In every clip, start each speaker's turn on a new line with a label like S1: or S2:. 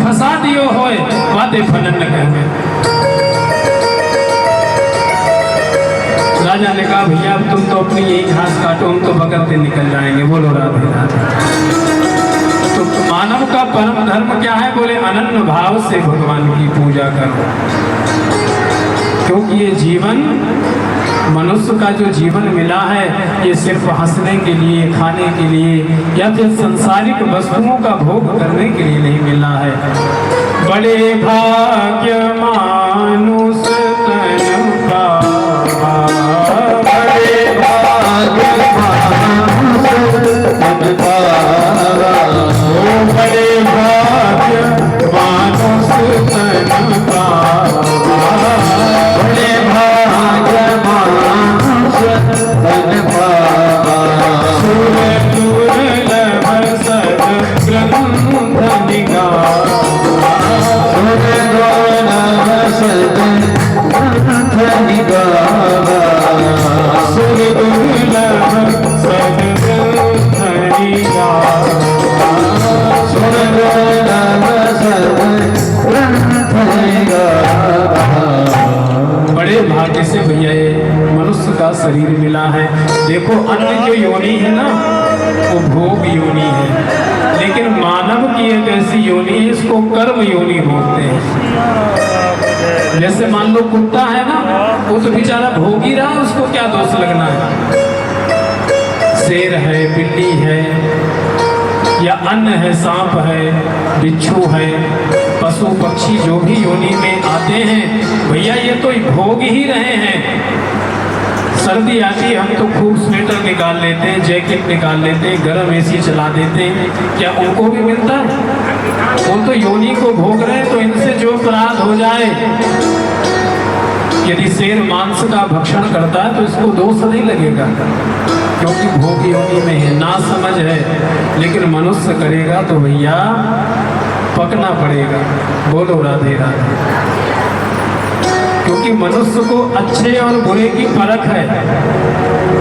S1: फंसा दियो होए वादे फलन न कहवे। राजा ने कहा भैया अब तुम तो अपनी यही घास काटो, हम तो बगल से निकल जाएंगे। बोलो राधे राधे। तो मानव का परम धर्म क्या है? बोले अनन्य भाव से भगवान की पूजा करो, क्योंकि ये जीवन, मनुष्य का जो जीवन मिला है ये सिर्फ हंसने के लिए, खाने के लिए या फिर संसारिक वस्तुओं का भोग करने के लिए नहीं मिला है। बड़े भाग्य मानुष तन पावा, बड़े भाग्य मानुष तन पावा, बड़े भाग्य मानुष तन पावा, बड़े भाग्य मानुष तन पावा, दुर्लभ सद्ग्रंथ निगाहा, दुर्लभ सद्ग्रंथ निगाहा, दुर्लभ सद्ग्रंथ निगाहा, दुर्लभ सद्ग्रंथ निगाहा। बड़े भाग्य से भैया ये मनुष्य का शरीर मिला है। देखो अन्य जो योनि है ना वो भोग योनि है, लेकिन मानव की एक ऐसी योनि है इसको कर्म योनि बोलते हैं। जैसे मान लो कुत्ता है ना, वो तो बेचारा भोग ही रहा है, उसको क्या दोष लगना है। शेर है, बिल्ली है या अन्य है, सांप है, बिच्छू है, पशु पक्षी जो भी योनि में आते हैं भैया ये तो भोग ही रहे हैं। सर्दी आती है हम तो खूब स्वेटर निकाल लेते हैं, जैकेट निकाल लेते हैं, गर्म एसी चला देते हैं, क्या उनको भी मिलता है? वो तो योनि को भोग रहे हैं। तो इनसे जो अपराध हो जाए, यदि शेर मांस का भक्षण करता है तो इसको दोष नहीं लगेगा, क्योंकि भोग योनि में है, ना समझ है। लेकिन मनुष्य करेगा तो भैया पकना पड़ेगा। बोलो राधे राधे। क्योंकि मनुष्य को अच्छे और बुरे की परख है।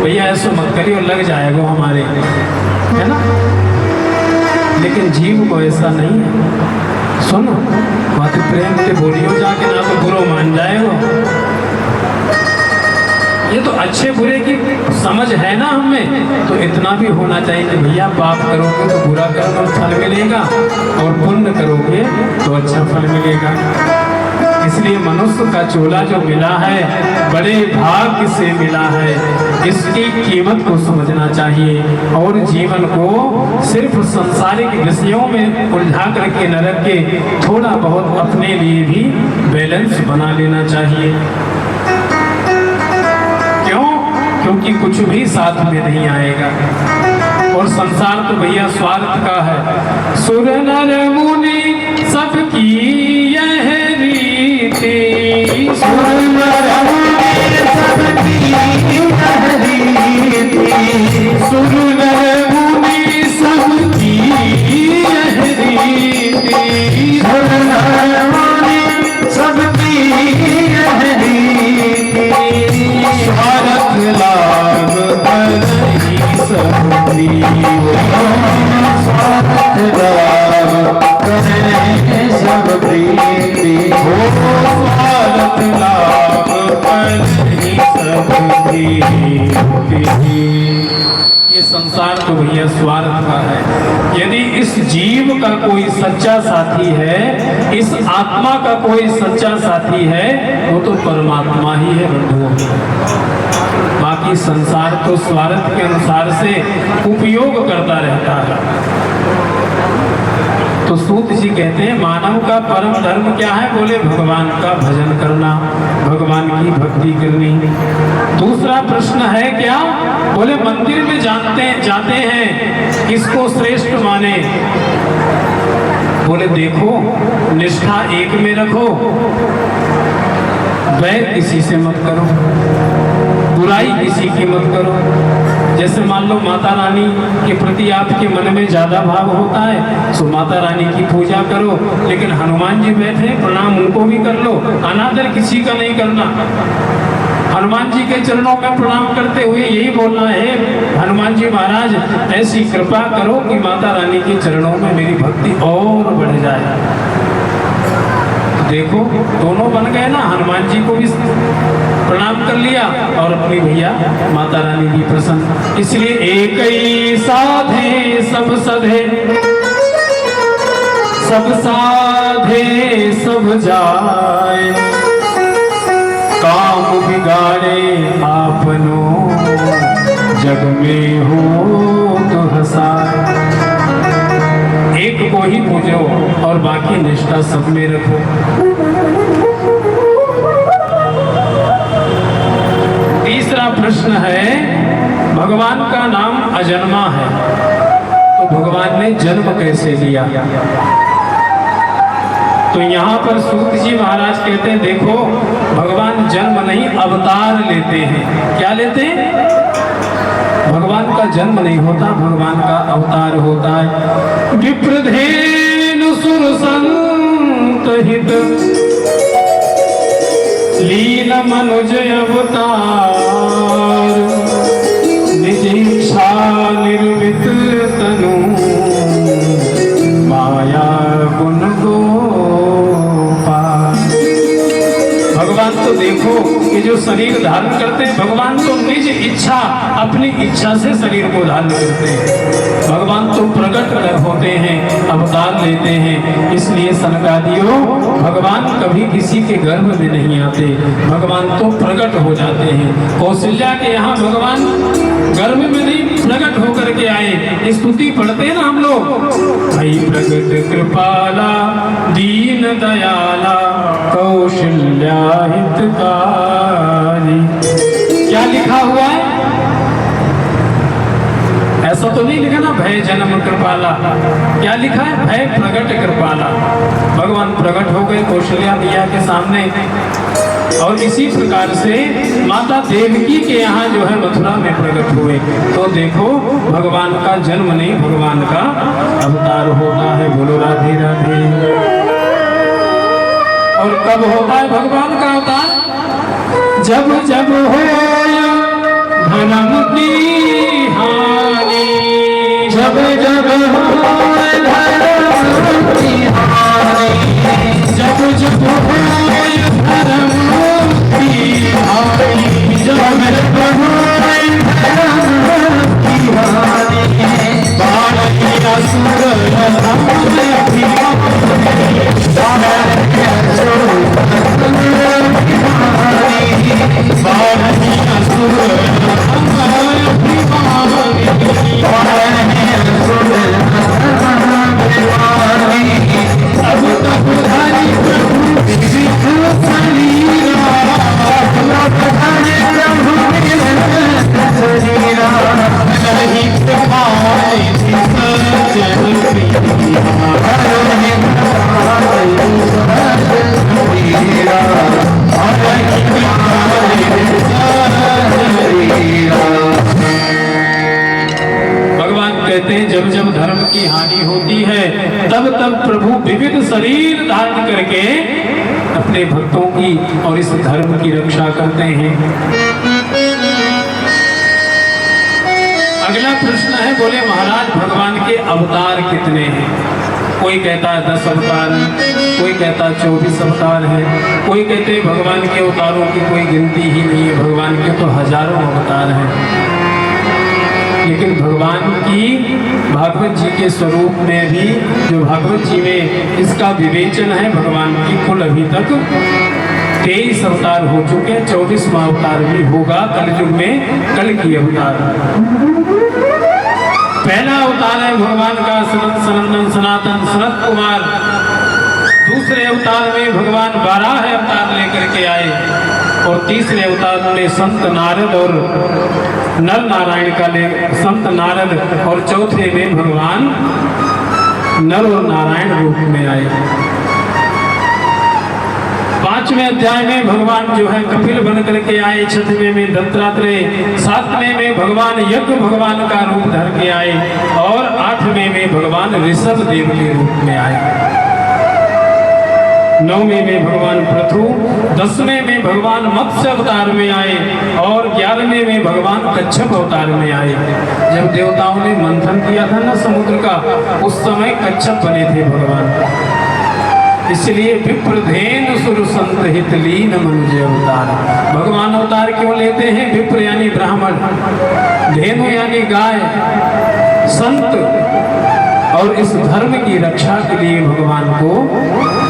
S1: भैया ऐसा मत करिए और लग जाएगा हमारे, है ना। लेकिन जीव को ऐसा नहीं है। सुनो बात प्रेम से बोलियो जाके, ना तो बुरा मान जाएगा। ये तो अच्छे बुरे की समझ है ना हमें, तो इतना भी होना चाहिए कि भैया पाप करोगे तो बुरा कर्म फल मिलेगा और पुण्य करोगे तो अच्छा फल मिलेगा। इसलिए मनुष्य का चोला जो मिला है बड़े भाग्य से मिला है, इसकी कीमत को समझना चाहिए और जीवन को सिर्फ सांसारिक विषयों में उलझा करके न रख के थोड़ा बहुत अपने लिए भी बैलेंस बना लेना चाहिए। क्योंकि कुछ भी साथ में नहीं आएगा और संसार तो भैया स्वार्थ का है। सुर नर मुनि सबकी यह रीति, सुर नर मुनि सबकी यह रीति, सुर नर मुनि सबकी यह रीति, सुर नर मुनि सबकी यह रीति, स्वार्थ लाभ करही सब प्रिय, स्वार्थ लाभ करही सब प्रीति, स्वार्थ लाभ करही सब प्रीति। ये संसार तो भैया स्वार्थ का है। यदि इस जीव का कोई सच्चा साथी है, इस आत्मा का कोई सच्चा साथी है, वो तो परमात्मा ही है बंधुओं। बाकी संसार तो स्वार्थ के अनुसार से उपयोग करता रहता है। तो सूत जी कहते हैं मानव का परम धर्म क्या है? बोले भगवान का भजन करना, भगवान की भक्ति करनी। दूसरा प्रश्न है क्या? बोले मंदिर में जाते हैं किसको श्रेष्ठ माने? बोले देखो निष्ठा एक में रखो, वैर किसी से मत करो, बुराई किसी की मत करो। जैसे मान लो माता रानी के प्रति आपके मन में ज्यादा भाव होता है तो माता रानी की पूजा करो, लेकिन हनुमान जी बैठे प्रणाम उनको भी कर लो, अनादर किसी का नहीं करना। हनुमान जी के चरणों में प्रणाम करते हुए यही बोलना है, हनुमान जी महाराज ऐसी कृपा करो कि माता रानी के चरणों में मेरी भक्ति और बढ़ जाए। देखो दोनों बन गए ना, हनुमान जी को भी प्रणाम कर लिया और अपनी भैया माता रानी भी प्रसन्न। इसलिए एक ही साधे सब सधे, सब साधे सब जाए, काम बिगाड़े आपनो, जग में हो तो हंसाए। एक को ही पूजो और बाकी निष्ठा सब में रखो। तीसरा प्रश्न है, भगवान का नाम अजन्मा है, तो भगवान ने जन्म कैसे लिया? तो यहाँ पर सूत जी महाराज कहते हैं, देखो भगवान जन्म नहीं अवतार लेते हैं। क्या लेते हैं? भगवान का जन्म नहीं होता, भगवान का अवतार होता है। विप्रधेनु सुर संत हित, लीन मनुज अवतार, निज इच्छा निर्मित तनु, माया गुण गोपाल। भगवान तो देखो कि जो शरीर धारण करते हैं, भगवान तो निज इच्छा अपनी इच्छा से शरीर को धारण करते हैं। भगवान तो प्रकट होते हैं, अवतार लेते हैं। इसलिए सनकादियों, भगवान कभी किसी के गर्भ में नहीं आते, भगवान तो प्रकट हो जाते हैं। कौशल्या के यहाँ भगवान गर्भ में नहीं प्रकट होकर के आए। स्तुति पढ़ते हैं ना हम लोग, भाई प्रगट कृपाला दीन दयाला कौशल्या हितकारी। क्या लिखा हुआ है? ऐसा तो नहीं लिखा ना भय जन्म कृपाला, क्या लिखा है? भय प्रगट कृपाला। भगवान प्रकट हो गए कौशल्या मैया के सामने। और इसी प्रकार से माता देवकी के यहाँ जो है मथुरा में प्रकट हुए। तो देखो भगवान का जन्म नहीं, भगवान का अवतार होता है। बोलो राधे राधे। और कब होता है भगवान का अवतार? जब जब हो धर्म की हानि, जब जब हो धर्म की हानि, जब जब हो धर्म की हानि, जब जब हो धर्म की हानि, बाणिया जब जब धर्म की हानि होती है, तब तब प्रभु विविध शरीर धारण करके अपने भक्तों की और इस धर्म की रक्षा करते हैं। अगला प्रश्न है, बोले महाराज भगवान के अवतार कितने हैं? कोई कहता है 10 अवतार, कोई कहता है 24 अवतार है, कोई कहते हैं भगवान के अवतारों की कोई गिनती ही नहीं है, भगवान के तो हजारों अवतार हैं। लेकिन भगवान की भागवत जी के स्वरूप में भी, जो भागवत जी में इसका विवेचन है, भगवान की कुल अभी तक 23 अवतार हो चुके हैं। 24वां अवतार भी होगा कलयुग में, कल की अवतार। पहला अवतार है भगवान का सनंदन सनातन सनत कुमार। दूसरे अवतार में भगवान 12 अवतार लेकर के आए, और तीसरे अवतार में संत नारद और नर नारायण का ले संत नारद, और चौथे में भगवान नर और नारायण रूप में आए। 5वें अध्याय में भगवान जो है कपिल बन करके आए, 6वें में दत्तात्रेय, 7वें में भगवान यज्ञ भगवान का रूप धर के आए, और 8वें में भगवान ऋषभ देव के रूप में आए। 9वें में भगवान पृथु, 10वें में भगवान मत्स्य अवतार में आए, और 11वें में भगवान कच्छप अवतार में आए। जब देवताओं ने मंथन किया था ना समुद्र का, उस समय कच्छप बने थे भगवान। इसलिए विप्रधेनु सुर संत हित लीन मनुज अवतार। भगवान अवतार क्यों लेते हैं? विप्र यानी ब्राह्मण, धेनु यानी गाय, संत और इस धर्म की रक्षा के लिए भगवान को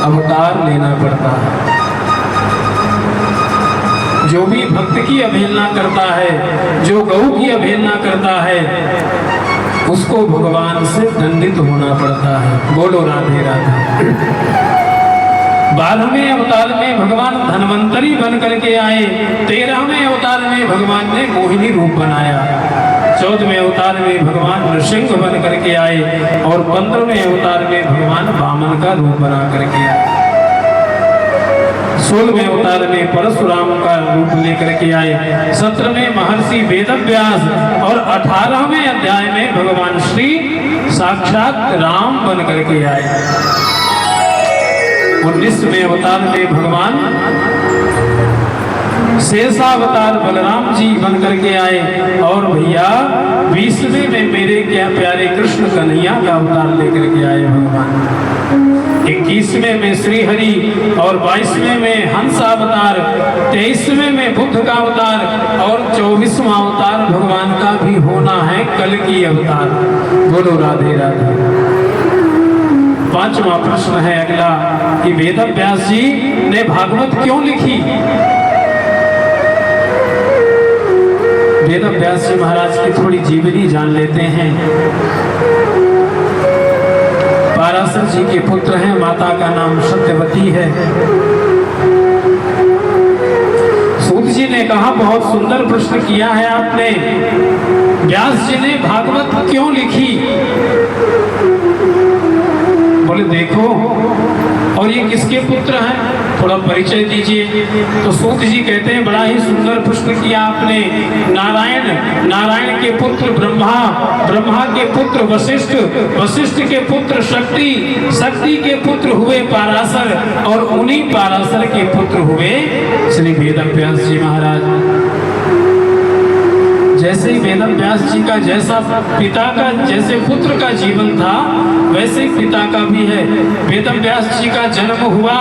S1: अवतार लेना पड़ता है। जो भी भक्त की अवहेलना करता है, जो गौ की अवहेलना करता है, उसको भगवान से दंडित होना पड़ता है। बोलो राधे राधे। 12वें अवतार में भगवान धन्वंतरी बन करके आए। 13वें अवतार में भगवान ने मोहिनी रूप बनाया। 14वें अवतार में भगवान नृसिंह बन करके आए और 15वें अवतार में भगवान वामन का रूप बना करके आए। 16वें अवतार में परशुराम का रूप लेकर के आए। 17वें महर्षि वेदव्यास और 18वें अध्याय में भगवान श्री साक्षात राम बन करके आए। 19वें अवतार में भगवान शेषावतार बलराम जी बन करके आए और भैया 20वें में मेरे क्या प्यारे कृष्ण कन्हैया का अवतार लेकर के आए भगवान। 21वें में श्री हरि और 22वें में हंसावतार, 23वें में बुद्ध का अवतार और 24वां अवतार भगवान का भी होना है कल की अवतार। बोलो राधे राधे। 5वां प्रश्न है अगला कि वेदव्यास जी ने भागवत क्यों लिखी? वेदव्यास जी महाराज की थोड़ी जीवनी जान लेते हैं। पाराशर जी के पुत्र हैं, माता का नाम सत्यवती है। सूत जी ने कहा बहुत सुंदर प्रश्न किया है आपने, व्यास जी ने भागवत क्यों लिखी? बोले देखो, और ये किसके पुत्र हैं, थोड़ा परिचय दीजिए। तो सूत जी कहते हैं बड़ा ही सुंदर प्रश्न किया आपने। नारायण, नारायण के पुत्र ब्रह्मा, ब्रह्मा के पुत्र वशिष्ठ, वशिष्ठ के पुत्र शक्ति, शक्ति के पुत्र हुए पाराशर और उन्हीं पाराशर के पुत्र हुए श्री वेदव्यास जी महाराज। जैसे ही वेदव्यास जी का जैसा पिता का जैसे पुत्र का जीवन था वैसे ही पिता का भी है। वेदव्यास जी का जन्म हुआ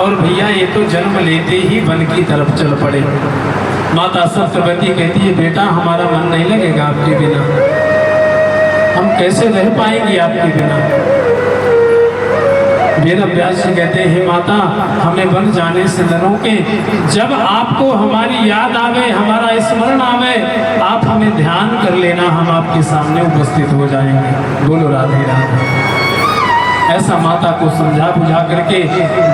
S1: और भैया ये तो जन्म लेते ही वन की तरफ चल पड़े। माता सत्यवती कहती है बेटा हमारा मन नहीं लगेगा आपके बिना, हम कैसे रह पाएंगे आपके बिना। वेदव्यास जी कहते हैं माता हमें वन जाने से न रोके, जब आपको हमारी याद आवे, हमारा स्मरण आवे, आप हमें ध्यान कर लेना, हम आपके सामने उपस्थित हो जाएंगे। बोलो राधे राधे। ऐसा माता को समझा बुझा करके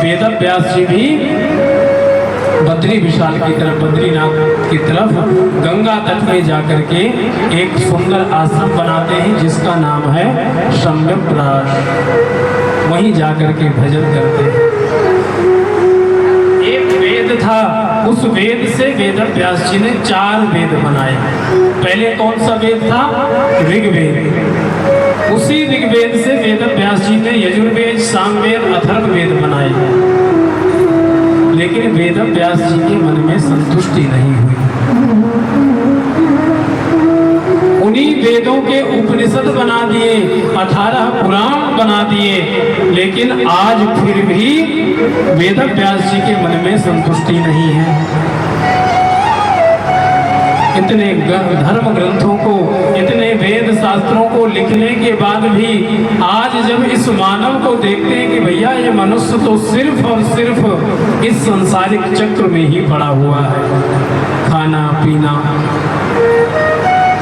S1: वेदव्यास जी भी बद्री विशाल की तरफ, बद्रीनाथ की तरफ गंगा तट में जाकर के एक सुंदर आश्रम बनाते हैं जिसका नाम है सम्यक्राश। वहीं जाकर के भजन करते हैं। एक वेद था, उस वेद से वेदव्यास जी ने 4 वेद बनाए। पहले कौन सा वेद था? ऋग्वेद। उसी ऋग्वेद से वेदव्यास जी ने यजुर्वेद, सामवेद, अथर्ववेद बनाए। लेकिन वेदव्यास जी के मन में संतुष्टि नहीं हुई। उन्हीं वेदों के उपनिषद बना दिए, 18 पुराण बना दिए, लेकिन आज फिर भी वेदव्यास जी के मन में संतुष्टि नहीं है। इतने धर्म ग्रंथों को, इतने वेद शास्त्रों को लिखने के बाद भी आज जब इस मानव को देखते हैं कि भैया ये मनुष्य तो सिर्फ और सिर्फ इस सांसारिक चक्र में ही पड़ा हुआ है, खाना पीना,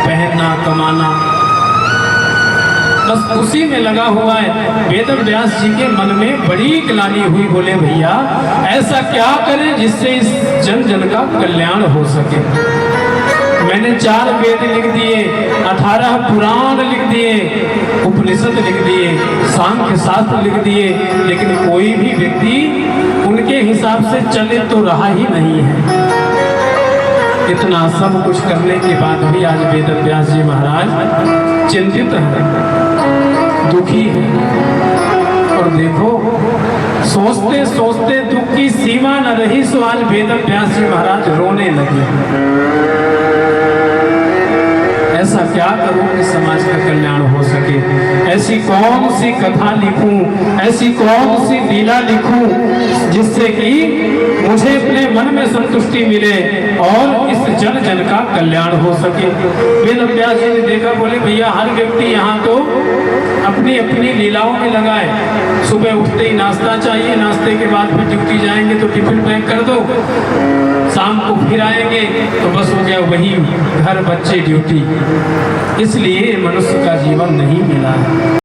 S1: पहनना, कमाना, बस उसी में लगा हुआ है। वेदव्यास जी के मन में बड़ी ग्लानि हुई। बोले भैया ऐसा क्या करें जिससे इस जन जन का कल्याण हो सके। मैंने 4 वेद लिख दिए, 18 पुराण लिख दिए, उपनिषद लिख दिए, सांख्य शास्त्र लिख दिए, लेकिन कोई भी व्यक्ति उनके हिसाब से चले तो रहा ही नहीं है। इतना सब कुछ करने के बाद भी आज वेदव्यास जी महाराज चिंतित हैं, दुखी हैं। और देखो सोचते सोचते दुख की सीमा न रही, सो आज वेदव्यास जी महाराज रोने लगे। ऐसा क्या करूं कि समाज का कल्याण हो सके, ऐसी कौन सी कथा लिखूं, ऐसी कौन सी लीला लिखूं जिससे कि मुझे अपने मन में संतुष्टि मिले और इस जन जन का कल्याण हो सके। वेद व्यास जी ने देखा, बोले भैया हर व्यक्ति यहाँ तो अपनी अपनी लीलाओं में लगाए। सुबह उठते ही नाश्ता चाहिए, नाश्ते के बाद फिर ड्यूटी जाएंगे तो टिफिन पैक कर दो, शाम को फिर आएंगे तो बस हो गया वही घर बच्चे ड्यूटी। इसलिए मनुष्य का जीवन नहीं मिला है।